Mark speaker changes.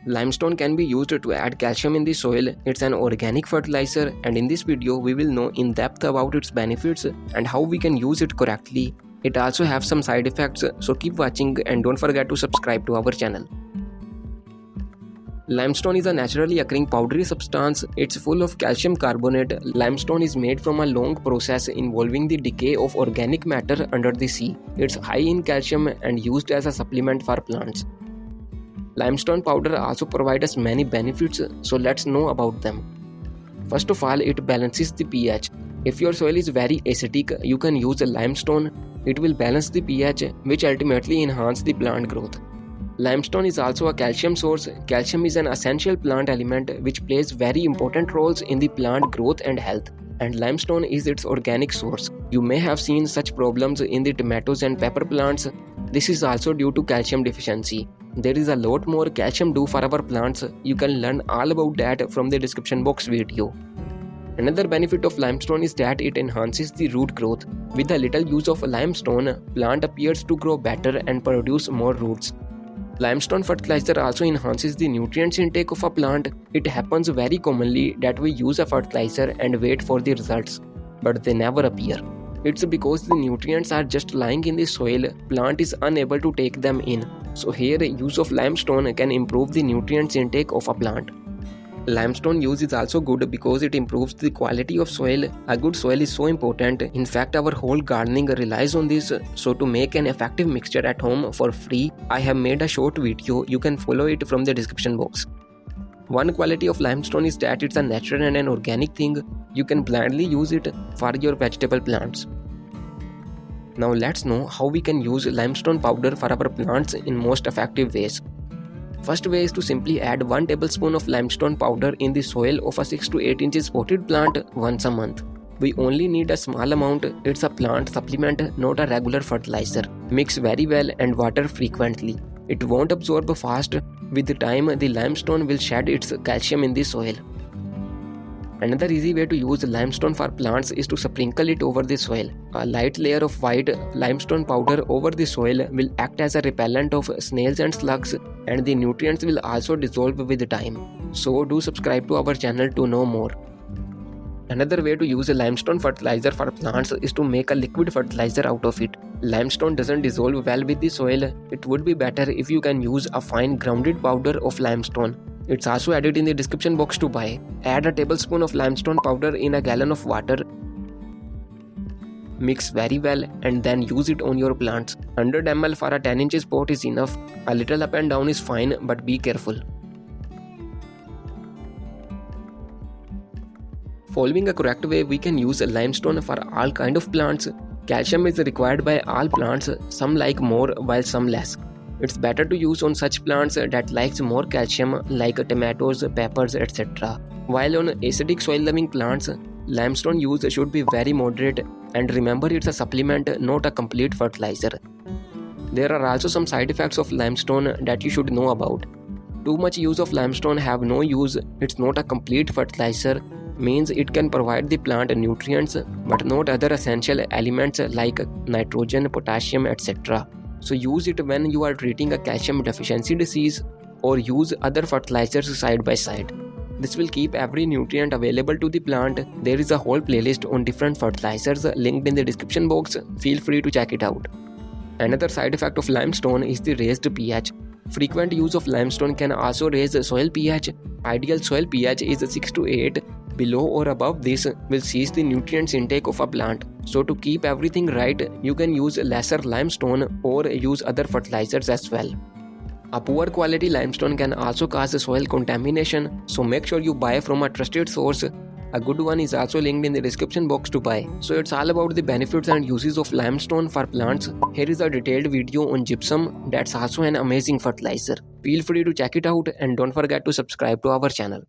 Speaker 1: Limestone can be used to add calcium in the soil. It's an organic fertilizer, and in this video we will know in depth about its benefits and how we can use it correctly. It also has some side effects, so keep watching and don't forget to subscribe to our channel. Limestone is a naturally occurring powdery substance. It's full of calcium carbonate. Limestone is made from a long process involving the decay of organic matter under the sea. It's high in calcium and used as a supplement for plants. Limestone powder also provides us many benefits, so let's know about them. First of all, it balances the pH. If your soil is very acidic, you can use limestone. It will balance the pH, which ultimately enhance the plant growth. Limestone is also a calcium source. Calcium is an essential plant element which plays very important roles in the plant growth and health, and limestone is its organic source. You may have seen such problems in the tomatoes and pepper plants. This is also due to calcium deficiency. There is a lot more calcium do for our plants. You can learn all about that from the description box video. Another benefit of limestone is that it enhances the root growth. With a little use of limestone, plant appears to grow better and produce more roots. Limestone fertilizer also enhances the nutrients intake of a plant. It happens very commonly that we use a fertilizer and wait for the results, but they never appear. It's because the nutrients are just lying in the soil, plant is unable to take them in. So here, use of limestone can improve the nutrients intake of a plant. Limestone use is also good because it improves the quality of soil. A good soil is so important. In fact, our whole gardening relies on this. So to make an effective mixture at home for free, I have made a short video. You can follow it from the description box. One quality of limestone is that it's a natural and an organic thing. You can blindly use it for your vegetable plants. Now let's know how we can use limestone powder for our plants in most effective ways. First way is to simply add 1 tablespoon of limestone powder in the soil of a 6 to 8 inches potted plant once a month. We only need a small amount. It's a plant supplement, not a regular fertilizer. Mix very well and water frequently. It won't absorb fast. With time, the limestone will shed its calcium in the soil. Another easy way to use limestone for plants is to sprinkle it over the soil. A light layer of white limestone powder over the soil will act as a repellent of snails and slugs, and the nutrients will also dissolve with time. So do subscribe to our channel to know more. Another way to use a limestone fertilizer for plants is to make a liquid fertilizer out of it. Limestone doesn't dissolve well with the soil. It would be better if you can use a fine grounded powder of limestone. It's also added in the description box to buy. Add a tablespoon of limestone powder in a gallon of water. Mix very well and then use it on your plants. 100 ml for a 10 inches pot is enough. A little up and down is fine, but be careful. Following a correct way, we can use limestone for all kind of plants. Calcium is required by all plants, some like more while some less. It's better to use on such plants that likes more calcium like tomatoes, peppers, etc. While on acidic soil-loving plants, limestone use should be very moderate, and remember it's a supplement, not a complete fertilizer. There are also some side effects of limestone that you should know about. Too much use of limestone have no use. It's not a complete fertilizer, means it can provide the plant nutrients but not other essential elements like nitrogen, potassium, etc. So use it when you are treating a calcium deficiency disease, or use other fertilizers side by side. This will keep every nutrient available to the plant. There is a whole playlist on different fertilizers linked in the description box. Feel free to check it out. Another side effect of limestone is the raised pH. Frequent use of limestone can also raise soil pH. Ideal soil pH is 6 to 8. Below or above this will cease the nutrients intake of a plant. So to keep everything right, you can use lesser limestone or use other fertilizers as well. A poor quality limestone can also cause soil contamination, so make sure you buy from a trusted source. A good one is also linked in the description box to buy. So it's all about the benefits and uses of limestone for plants. Here is a detailed video on gypsum that's also an amazing fertilizer. Feel free to check it out and don't forget to subscribe to our channel.